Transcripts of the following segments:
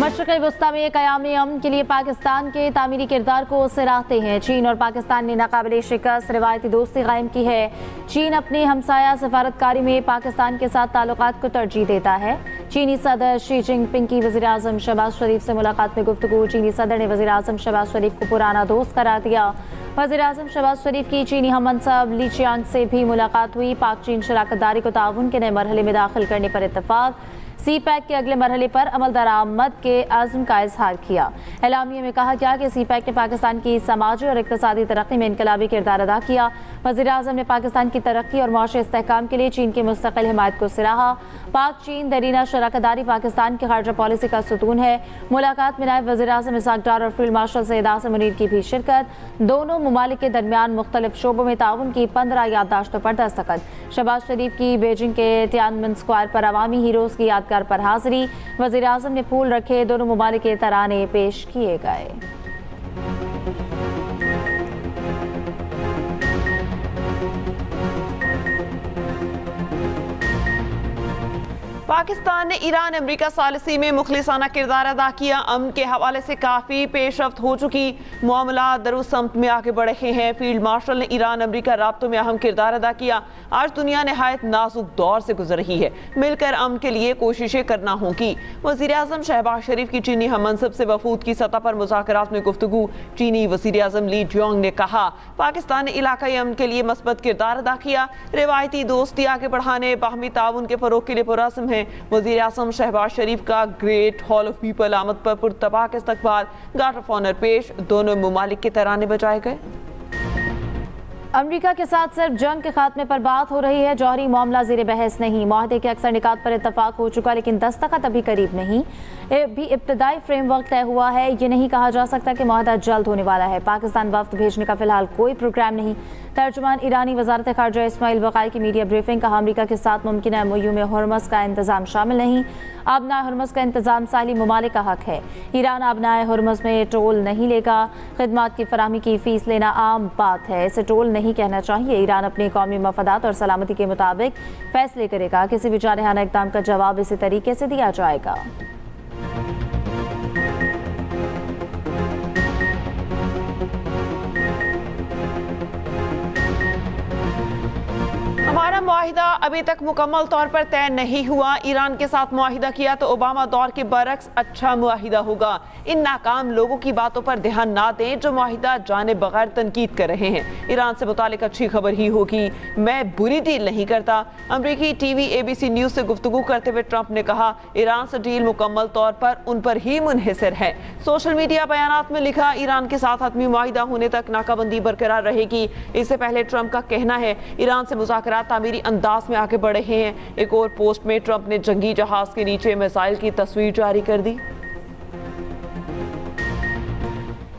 मशरक़ी वस्ता में क़याम अमन के लिए पाकिस्तान के तामीरी किरदार को सराहते हैं। चीन और पाकिस्तान ने नाकाबिले शिकस्त रिवायती दोस्ती कायम की है। चीन अपनी हमसाया सफारतकारी में पाकिस्तान के साथ ताल्लुकात को तरजीह देता है। चीनी सदर शी जिनपिंग की वज़ीर आज़म शहबाज शरीफ से मुलाकात में गुफ्तगू। चीनी सदर ने वज़ीर आज़म शहबाज शरीफ को पुराना दोस्त करार दिया। वज़ीर आज़म शहबाज शरीफ की चीनी हममनसब ली चियांग से भी मुलाकात हुई। पाक चीन शराकतदारी को ताउन के नए मरहले में दाखिल करने पर इत्तफाक। सी पैक के अगले मरहले पर अमल दरामद के आज़म का इजहार किया। एलामिया में कहा गया कि सी पैक ने पाकिस्तान की समाजी और इक़्तिसादी तरक्की में इनकलाबी किरदार अदा किया। वज़ीर आज़म ने पाकिस्तान की तरक्की और मुआशी इस्तेहकाम के लिए चीन की मुस्तकिल हिमायत को सराहा। पाक चीन दरीना शराकतदारी पाकिस्तान की खारजा पॉलिसी का सतून है। मुलाकात में नायब वज़ीर आज़म इसहाक डार और फील्ड मार्शल सैयद आसिम मुनीर की भी शिरकत। दोनों ममालिक के दरमियान मुख्तलिफ शोबों में ताउन की 15 याददाश्तों पर दस्तखत। शहबाज शरीफ की बीजिंग के तियानमेन स्क्वायर पर अवामी हीरोज़ की यादगार पर हाजिरी। वज़ीर आज़म ने फूल रखे। दोनों ममालिक के तराने पेश किए गए। पाकिस्तान ने ईरान अमरीका सालिसी में मुखलिसाना किरदार अदा किया। अमन के हवाले से काफ़ी पेशरफ्त हो चुकी मामला दरुस्त समत में आगे बढ़ रहे हैं। फील्ड मार्शल ने ईरान अमरीका राब्तों में अहम किरदार अदा किया। आज दुनिया नहायत नाजुक दौर से गुजर रही है। मिलकर अमन के लिए कोशिशें करना होंगी। वज़ीर आज़म शहबाज शरीफ की चीनी हममनसब से वफूद की सतह पर मुज़ाकरात में गुफ्तगू। चीनी वज़ीर आज़म ली जियांग ने कहा, पाकिस्तान ने इलाकाई अमन के लिए मस्बत किरदार अदा किया। रिवायती दोस्ती आगे बढ़ाने, बाहमी ताउन के फ़रोग़ के लिए पुरअज़्म है। वज़ीर आज़म शहबाज शरीफ का ग्रेट हॉल ऑफ पीपल आमद पर पुरतबाक इस्तकबाल। गार्ड ऑफ ऑनर पेश। दोनों ममालिक के तराने बजाए गए। अमरीका के साथ सिर्फ जंग के खात्मे पर बात हो रही है। जौहरी मामला ज़ेर बहस नहीं। माहदे के अक्सर निकात पर इत्तफाक हो चुका, लेकिन दस्तखत अभी करीब नहीं। भी इब्तदाई फ्रेमवर्क तय हुआ है। ये नहीं कहा जा सकता कि माहदा जल्द होने वाला है। पाकिस्तान वफ्द भेजने का फिलहाल कोई प्रोग्राम नहीं। तर्जुमान ईरानी वजारत खारजा इस्माइल बकाई की मीडिया ब्रीफिंग। कहा, अमरीका के साथ मुमकिन MOU में हुर्मस का इंतजाम शामिल नहीं। आबनाए हुर्मस का इंतजाम साहिली ममालिक का हक है। ईरान आबनाए हुर्मस में टोल नहीं लेगा। खिदमात की फराहमी की फीस लेना आम बात है, इसे टोल नहीं कहना चाहिए। ईरान अपने कौमी मफादात और सलामती के मुताबिक फैसले करेगा। किसी भी जारहाना इक़दाम का जवाब इसी तरीके से दिया जाएगा। हमारा मुआहिदा अभी तक मुकम्मल तौर पर तय नहीं हुआ। ईरान के साथ मुआहिदा किया तो ओबामा दौर के बरक्स अच्छा मुआहिदा होगा। इन नाकाम लोगों की बातों पर ध्यान ना दें जो मुआहिदा जाने बगैर तनकीद कर रहे हैं। ईरान से मुतालिक अच्छी खबर ही होगी। मैं बुरी डील नहीं करता। अमरीकी TV ABC न्यूज़ से गुफ्तगू करते हुए ट्रंप ने कहा, ईरान से डील मुकम्मल तौर पर उन पर ही मुनहसर है। सोशल मीडिया बयानात में लिखा, ईरान के साथ हतमी मुआहिदा होने तक नाकाबंदी बरकरार रहेगी। इससे पहले ट्रंप का कहना है ईरान से मुज़ाकरात तामीरी अंदाज में आगे बढ़ रहे हैं। एक और पोस्ट में ट्रंप ने जंगी जहाज के नीचे मिसाइल की तस्वीर जारी कर दी।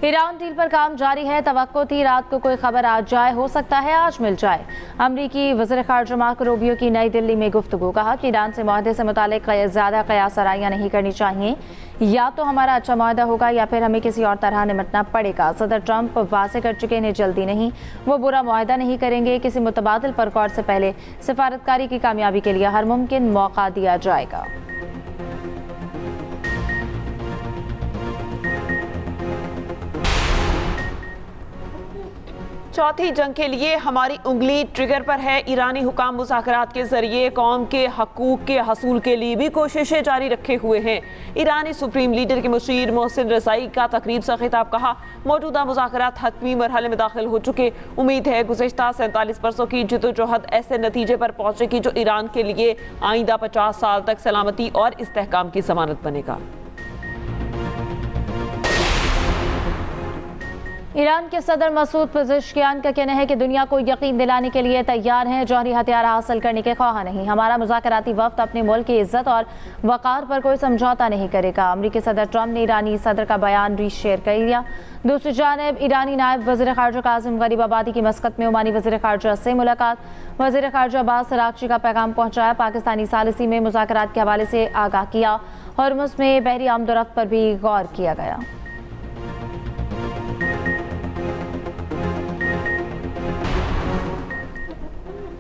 ईरान डील पर काम जारी है। तवक्को थी रात को कोई खबर आ जाए, हो सकता है आज मिल जाए। अमरीकी वज़ीर ख़ारजा मार्को रूबियो की नई दिल्ली में गुफ्तगू। कहा कि ईरान से मुआहदे से मुतालिक ज़्यादा क़यास आराइयाँ नहीं करनी चाहिए। या तो हमारा अच्छा मुआहदा होगा या फिर हमें किसी और तरह निपटना पड़ेगा। सदर ट्रंप वाज़ेह कर चुके हैं जल्दी नहीं, वो बुरा मुआहदा नहीं करेंगे। किसी मुतबादिल पर गौर से पहले सिफारतकारी की कामयाबी के लिए हर मुमकिन मौका दिया जाएगा। चौथी जंग के लिए हमारी उंगली ट्रिगर पर है। ईरानी हुकाम मुज़ाकरात के जरिए कौम के हकूक़ के हसूल के लिए भी कोशिशें जारी रखे हुए हैं। ईरानी सुप्रीम लीडर के मुशीर मोहसिन रज़ाई का तकरीब से खिताब। कहा, मौजूदा मुज़ाकरात हतमी मरहले में दाखिल हो चुके। उम्मीद है गुज़िश्ता 47 बरसों की जिद्दोजहद ऐसे नतीजे पर पहुँचेगी जो ईरान के लिए आइंदा 50 साल तक सलामती और इस्तेहकाम की ज़मानत बनेगा। ईरान के सदर मसूद पेज़ेश्कियान का कहना है कि दुनिया को यकीन दिलाने के लिए तैयार हैं, जौहरी हथियार हासिल करने के ख्वाह नहीं। हमारा मुज़ाकराती वफ़द अपने मुल्क की इज्जत और वक़ार पर कोई समझौता नहीं करेगा। अमरीकी सदर ट्रंप ने ईरानी सदर का बयान रीशेयर कर दिया। दूसरी जानिब ईरानी नायब वज़ीर ख़ारजा कासिम गरीबाबादी की मस्कत में ओमानी वज़ीर ख़ारजा से मुलाकात। वज़ीर ख़ारजा अब्बास अराग़ची का पैगाम पहुँचाया। पाकिस्तानी सालिसी में मुज़ाकरात के हवाले से आगाह किया। हुर्मुज़ में बहरी आमदोरफ्त पर भी गौर किया गया।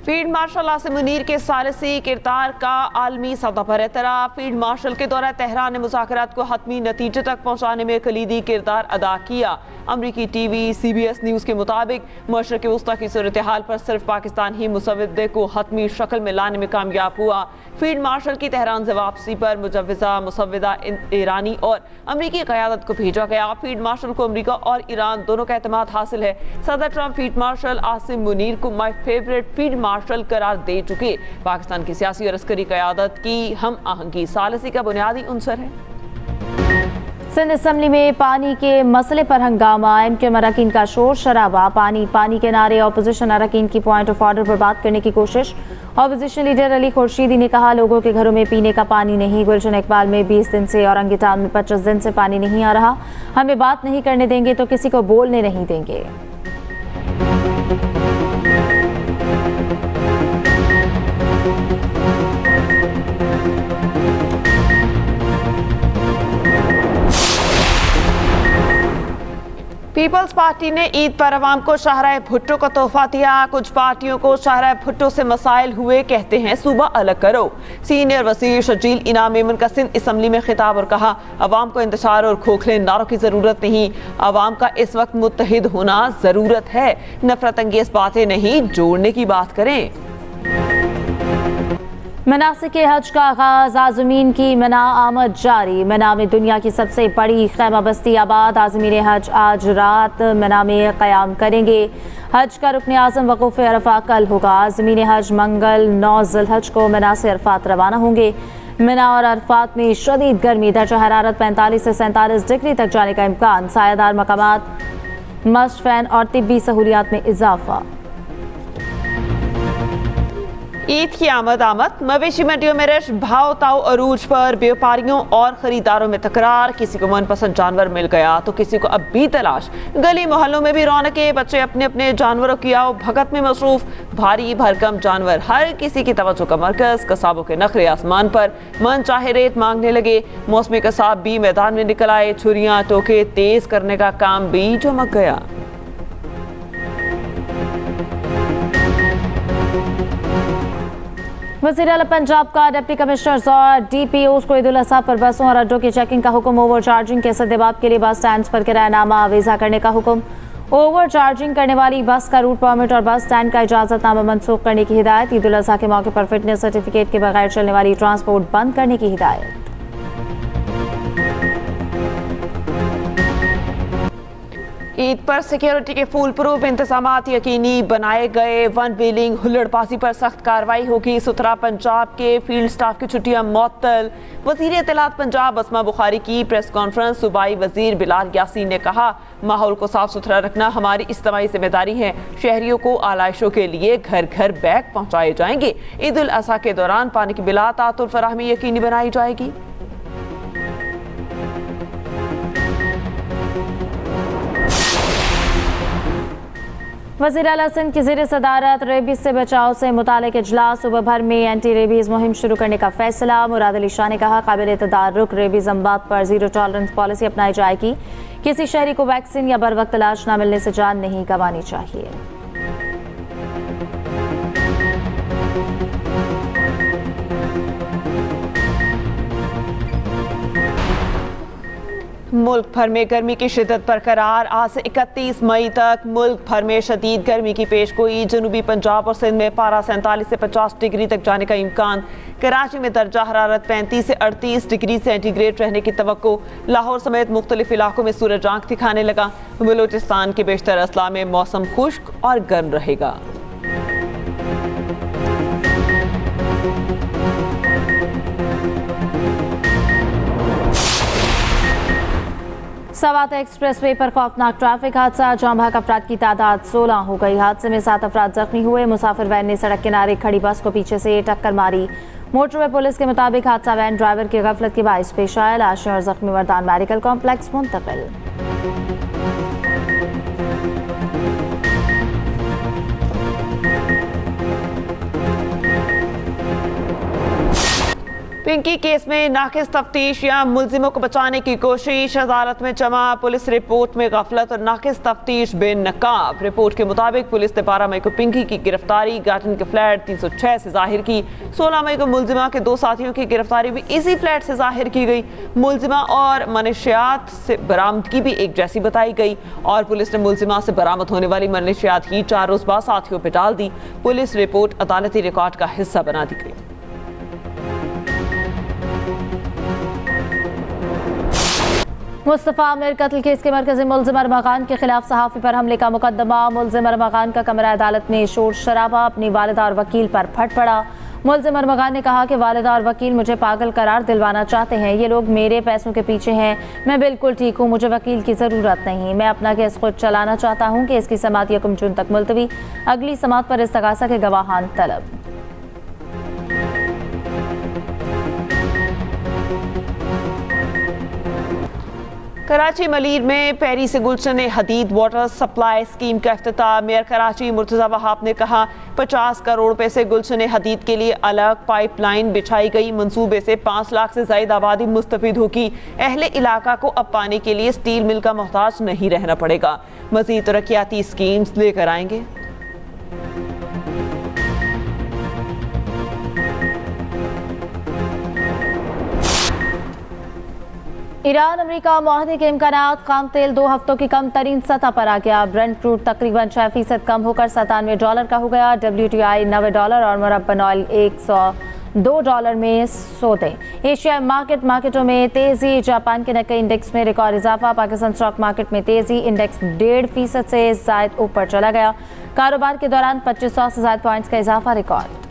फील्ड मार्शल आसिम मुनीर के सालिसी किरदार का आलमी सतह पर एतराफ़। फील्ड मार्शल के दौरान तेहरान ने मुज़ाकरात को हतमी नतीजे तक पहुँचाने में कलीदी किरदार अदा किया। अमरीकी टीवी CBS न्यूज़ के मुताबिक मशरक़ वस्ता की सूरत हाल पर सिर्फ पाकिस्तान ही मुसवदे को हतमी शक्ल में लाने में कामयाब हुआ। फील्ड मार्शल की तेहरान से वापसी पर मुजव्विज़ा मुसवदा ईरानी और अमरीकी क़यादत को भेजा गया। फील्ड मार्शल को अमरीका और ईरान दोनों का एतमाद हासिल है। सदर Trump field marshal Asim Munir को माई फेवरेट फील्ड मार्शल करार दे चुके। पाकिस्तान की सियासी और अस्करी क़यादत की हम आहंगी सालिसी का बुनियादी उनसर है। सिंध असम्बली में पानी के मसले पर हंगामा। MKM अरकान का शोर शराबा। पानी के नारे। ऑपोजिशन अरकान की पॉइंट ऑफ ऑर्डर पर बात करने की कोशिश। ऑपोजिशन लीडर अली खुर्शीदी ने कहा लोगों के घरों में पीने का पानी नहीं। गुलशन इकबाल में 20 दिन से और अंगिटान में 25 दिन से पानी नहीं आ रहा। हमें बात नहीं करने देंगे तो किसी को बोलने नहीं देंगे। पीपल्स पार्टी ने ईद पर अवाम को शाहराह भुट्टो का तोहफा दिया। कुछ पार्टियों को शाहराह भुट्टो से मसाइल हुए, कहते हैं सूबा अलग करो। सीनियर वज़ीर शजील इनाम मेमन का सिंध असम्बली में खिताब और कहा अवाम को इंतशार और खोखले नारों की ज़रूरत नहीं। अवाम का इस वक्त मुत्तहिद होना ज़रूरत है। नफरत अंगेज बातें नहीं, जोड़ने की बात करें। मनासिक हज का आगाज। आज़मीन की मना आमद जारी। मना में दुनिया की सबसे बड़ी खैमा बस्ती आबाद। आज़मीन हज आज रात मना में क़याम करेंगे। हज का रुकन आज़म वक़ूफ़ अरफा कल होगा। आज़मीन हज मंगल 9 ज़िलहज को मना से अरफात रवाना होंगे। मना और अरफात में शदीद गर्मी। दर्जा हरारत 45 से 47 डिग्री तक जाने का इम्कान। सायादार मकामात, मस्ट फैन और तिब्बी सहूलियात में इजाफा। ईद की आमद मवेशी मंडियों में रश, भाव ताव अरूज पर। व्यापारियों और खरीदारों में तकरार। किसी को मनपसंद जानवर मिल गया तो किसी को अब भी तलाश। गली मोहल्लों में भी रौनकें। बच्चे अपने अपने जानवरों की आओ भगत में मसरूफ। भारी भरकम जानवर हर किसी की तवज्जो का मरकज। कसाबों के नखरे आसमान पर, मन चाहे रेत मांगने लगे। मौसमी कसाब भी मैदान में निकल आए। छुरियां टोके तेज करने का काम भी चमक गया। वज़ीर आला पंजाब का डिप्टी कमिश्नर्स और DPOs को ईद उल अज़हा पर बसों और अड्डों की चेकिंग का हुक्म। ओवर चार्जिंग के सद्देबाब के लिए बस स्टैंड पर किरायानामा अवेजा करने का हुक्म। ओवर चार्जिंग करने वाली बस का रूट परमिट और बस स्टैंड का इजाजतनामा मनसूख करने की हिदायत। ईद उल अज़हा के मौके पर फिटनेस सर्टिफिकेट के बगैर चलने वाली ट्रांसपोर्ट बंद करने की हिदायत। ईद पर सिक्योरिटी के फूल प्रूफ इंतजामात यकीनी बनाए गए। वन व्हीलिंग हुल्लड़बाजी पर सख्त कार्रवाई होगी। सुथरा पंजाब के फील्ड स्टाफ की छुट्टियां मुअत्तल। वजीर इत्तलात पंजाब अस्मा बुखारी की प्रेस कॉन्फ्रेंस। सूबाई वजीर बिलाल यासीन ने कहा माहौल को साफ सुथरा रखना हमारी इज्तिमाई जिम्मेदारी है। शहरियों को आलाइशों के लिए घर घर बैग पहुँचाए जाएंगे। ईद उल अज़हा के दौरान पानी की बिला तातुल फराहमी यकीनी बनाई जाएगी। वज़ीर आला सिंध की ज़ेर सदारत रेबीज से बचाव से मुतालिक इजलास। सुबह भर में एंटी रेबीज मुहिम शुरू करने का फैसला। मुराद अली शाह ने कहा काबिल तदारुक रेबीज अमवात पर जीरो टॉलरेंस पॉलिसी अपनाई जाएगी। किसी शहरी को वैक्सीन या बर वक्त इलाज न मिलने से जान नहीं गंवानी चाहिए। मुल्क भर में गर्मी की शिद्दत बरकरार। आज से 31 मई तक मुल्क भर में शदीद गर्मी की पेशगोई। जनूबी पंजाब और सिंध में पारा 47 से 50 डिग्री तक जाने का इम्कान। कराची में दर्जा हरारत 35 से 38 डिग्री सेंटीग्रेड रहने की तवक्को। लाहौर समेत मुख्तलिफ इलाकों में सूरज आंख दिखाने लगा। बलूचिस्तान के बेशतर अजला में मौसम खुश्क और गर्म रहेगा। सवात एक्सप्रेस वे पर खौफनाक ट्रैफिक हादसा। जाम भाग अफराद की तादाद 16 हो गई। हादसे में 7 अफराद जख्मी हुए। मुसाफिर वैन ने सड़क किनारे खड़ी बस को पीछे से टक्कर मारी। मोटरवे पुलिस के मुताबिक हादसा वैन ड्राइवर की गफलत के बाइस पेश आया। लाशें और जख्मी मर्दान मेडिकल कॉम्प्लेक्स मुंतकिल। पिंकी केस में नाकिस तफ्तीश या मुलजिमों को बचाने की कोशिश, अदालत में जमा पुलिस रिपोर्ट में गफलत और नाकिस तफ्तीश बेनकाब। रिपोर्ट के मुताबिक पुलिस ने 12 मई को पिंकी की गिरफ्तारी गार्डन के फ्लैट 306 से जाहिर की। 16 मई को मुलजिमा के 2 साथियों की गिरफ्तारी भी इसी फ्लैट से जाहिर की गई। मुलजिमा और मनशियात से बरामदगी भी एक जैसी बताई गई और पुलिस ने मुलजिमा से बरामद होने वाली मनशियात ही 4 रोज बाद साथियों पर डाल दी। पुलिस रिपोर्ट अदालती रिकॉर्ड का हिस्सा बना दी गई। मुस्तफ़ा आमिर कत्ल केस के मरकजी मुलजिम अरमा खान के खिलाफ सहाफ़ी पर हमले का मुकदमा। मुलजिम अरमा खान का कमरा अदालत में शोर शराबा, अपनी वालिदा और वकील पर फट पड़ा। मुलजिम अरमा खान ने कहा कि वालिदा और वकील मुझे पागल करार दिलवाना चाहते हैं। ये लोग मेरे पैसों के पीछे हैं। मैं बिल्कुल ठीक हूँ, मुझे वकील की ज़रूरत नहीं। मैं अपना केस खुद चलाना चाहता हूँ कि इसकी समाअत 1 जून तक मुलतवी। अगली समाअत पर इस्तगासा के गवाहान तलब। कराची मलीर में पैरी से गुलशन हदीद वाटर सप्लाई स्कीम का इफ्तिताह। मेयर कराची मुर्तज़ा वहाब ने कहा 50 करोड़ रुपए से गुलशन हदीद के लिए अलग पाइपलाइन बिछाई गई। मंसूबे से 5 लाख से ज़ायद आबादी मुस्तफिद होगी। अहले इलाका को अब पानी के लिए स्टील मिल का मोहताज नहीं रहना पड़ेगा। मज़ीद तरक्याती स्कीम्स लेकर आएंगे। ईरान अमेरिका मुआहदे के इम्कानात। खाम तेल 2 हफ्तों की कम तरीन सतह पर आ गया। ब्रेंट क्रूड तकरीबन 6% कम होकर $97 का हो गया। WTI $90 और मुरब्बन ऑयल $102 में सौदे। एशिया मार्केटों में तेजी। जापान के निक्केई इंडेक्स में रिकॉर्ड इजाफा। पाकिस्तान स्टॉक मार्केट में तेजी। इंडेक्स 1.5% से ज़ायद ऊपर चला गया। कारोबार के दौरान 2500 से ज़ायद पॉइंट्स का इजाफा रिकॉर्ड।